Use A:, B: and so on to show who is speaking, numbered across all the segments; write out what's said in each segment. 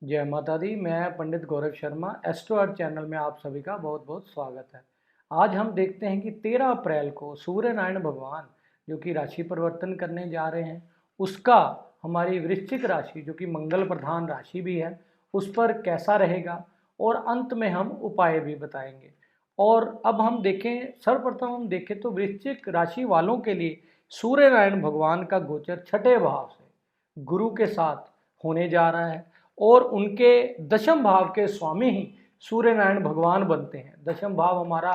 A: जय माता दी। मैं पंडित गौरव शर्मा, एस्ट्रो अर्थ चैनल में आप सभी का बहुत बहुत स्वागत है। आज हम देखते हैं कि 13 अप्रैल को सूर्य नारायण भगवान जो कि राशि परिवर्तन करने जा रहे हैं, उसका हमारी वृश्चिक राशि जो कि मंगल प्रधान राशि भी है उस पर कैसा रहेगा, और अंत में हम उपाय भी बताएंगे। और अब हम देखें, सर्वप्रथम हम देखें तो वृश्चिक राशि वालों के लिए सूर्य नारायण भगवान का गोचर छठे भाव से गुरु के साथ होने जा रहा है, और उनके दशम भाव के स्वामी ही सूर्य नारायण भगवान बनते हैं। दशम भाव हमारा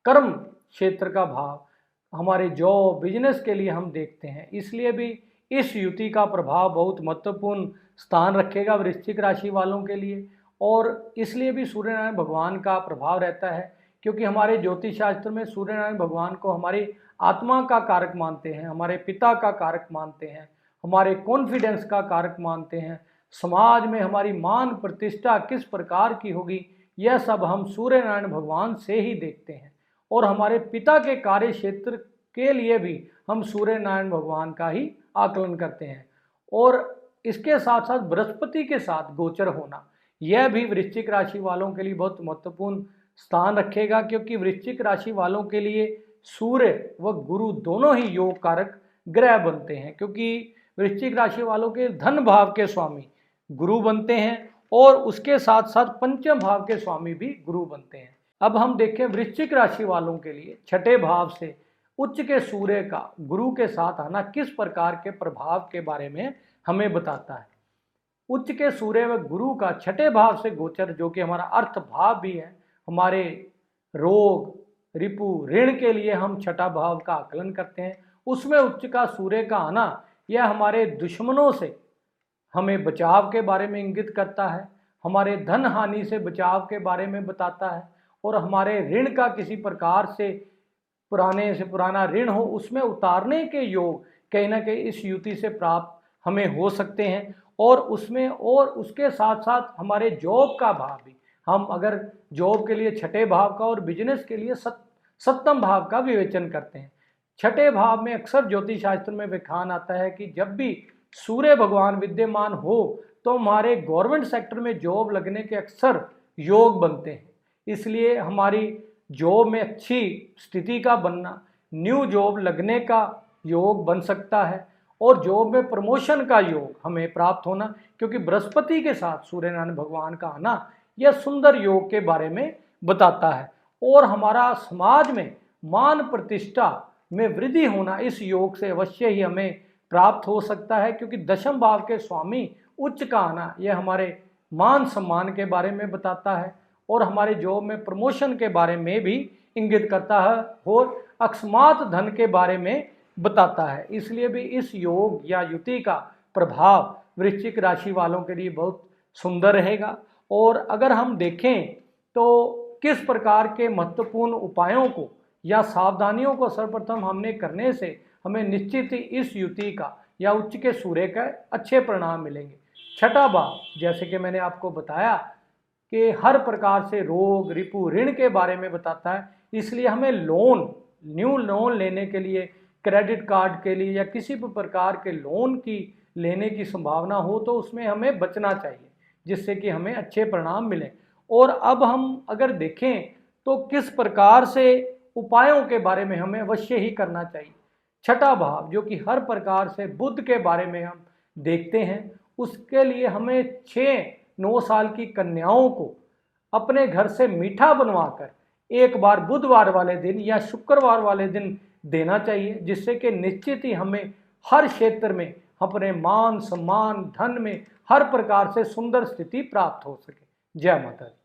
A: कर्म क्षेत्र का भाव, हमारे जॉब बिजनेस के लिए हम देखते हैं, इसलिए भी इस युति का प्रभाव बहुत महत्वपूर्ण स्थान रखेगा वृश्चिक राशि वालों के लिए। और इसलिए भी सूर्य नारायण भगवान का प्रभाव रहता है, क्योंकि हमारे ज्योतिष शास्त्र में सूर्य नारायण भगवान को हमारी आत्मा का कारक मानते हैं, हमारे पिता का कारक मानते हैं, हमारे कॉन्फिडेंस का कारक मानते हैं। समाज में हमारी मान प्रतिष्ठा किस प्रकार की होगी, यह सब हम सूर्य नारायण भगवान से ही देखते हैं। और हमारे पिता के कार्य क्षेत्र के लिए भी हम सूर्य नारायण भगवान का ही आकलन करते हैं। और इसके साथ साथ बृहस्पति के साथ गोचर होना, यह भी वृश्चिक राशि वालों के लिए बहुत महत्वपूर्ण स्थान रखेगा, क्योंकि वृश्चिक राशि वालों के लिए सूर्य व गुरु दोनों ही योग कारक ग्रह बनते हैं, क्योंकि वृश्चिक राशि वालों के धन भाव के स्वामी गुरु बनते हैं, और उसके साथ साथ पंचम भाव के स्वामी भी गुरु बनते हैं। अब हम देखें वृश्चिक राशि वालों के लिए छठे भाव से उच्च के सूर्य का गुरु के साथ आना किस प्रकार के प्रभाव के बारे में हमें बताता है। उच्च के सूर्य व गुरु का छठे भाव से गोचर, जो कि हमारा अर्थ भाव भी है, हमारे रोग रिपु ऋण के लिए हम छठा भाव का आकलन करते हैं, उसमें उच्च का सूर्य का आना यह हमारे दुश्मनों से हमें बचाव के बारे में इंगित करता है, हमारे धन हानि से बचाव के बारे में बताता है, और हमारे ऋण का किसी प्रकार से पुराना ऋण हो उसमें उतारने के योग कहीं ना कहीं इस युति से प्राप्त हमें हो सकते हैं। और उसके साथ साथ हमारे जॉब का भाव भी, हम अगर जॉब के लिए छठे भाव का और बिजनेस के लिए सप्तम भाव का विवेचन करते हैं। छठे भाव में अक्सर ज्योतिष शास्त्र में व्याख्यान आता है कि जब भी सूर्य भगवान विद्यमान हो तो हमारे गवर्नमेंट सेक्टर में जॉब लगने के अक्सर योग बनते हैं। इसलिए हमारी जॉब में अच्छी स्थिति का बनना, न्यू जॉब लगने का योग बन सकता है, और जॉब में प्रमोशन का योग हमें प्राप्त होना, क्योंकि बृहस्पति के साथ सूर्य नारायण भगवान का आना यह सुंदर योग के बारे में बताता है। और हमारा समाज में मान प्रतिष्ठा में वृद्धि होना इस योग से अवश्य ही हमें प्राप्त हो सकता है, क्योंकि दशम भाव के स्वामी उच्च का आना यह हमारे मान सम्मान के बारे में बताता है, और हमारे जॉब में प्रमोशन के बारे में भी इंगित करता है, और अकस्मात धन के बारे में बताता है। इसलिए भी इस योग या युति का प्रभाव वृश्चिक राशि वालों के लिए बहुत सुंदर रहेगा। और अगर हम देखें तो किस प्रकार के महत्वपूर्ण उपायों को या सावधानियों को सर्वप्रथम हमने करने से हमें निश्चित ही इस युति का या उच्च के सूर्य का अच्छे परिणाम मिलेंगे। छठा भाव, जैसे कि मैंने आपको बताया कि हर प्रकार से रोग रिपु ऋण के बारे में बताता है, इसलिए हमें न्यू लोन लेने के लिए, क्रेडिट कार्ड के लिए या किसी भी प्रकार के लोन की लेने की संभावना हो तो उसमें हमें बचना चाहिए, जिससे कि हमें अच्छे परिणाम मिलें। और अब हम अगर देखें तो किस प्रकार से उपायों के बारे में हमें अवश्य ही करना चाहिए। छठा भाव जो कि हर प्रकार से बुध के बारे में हम देखते हैं, उसके लिए हमें 6-9 साल की कन्याओं को अपने घर से मीठा बनवाकर एक बार बुधवार वाले दिन या शुक्रवार वाले दिन देना चाहिए, जिससे कि निश्चित ही हमें हर क्षेत्र में अपने मान सम्मान धन में हर प्रकार से सुंदर स्थिति प्राप्त हो सके। जय माता दी।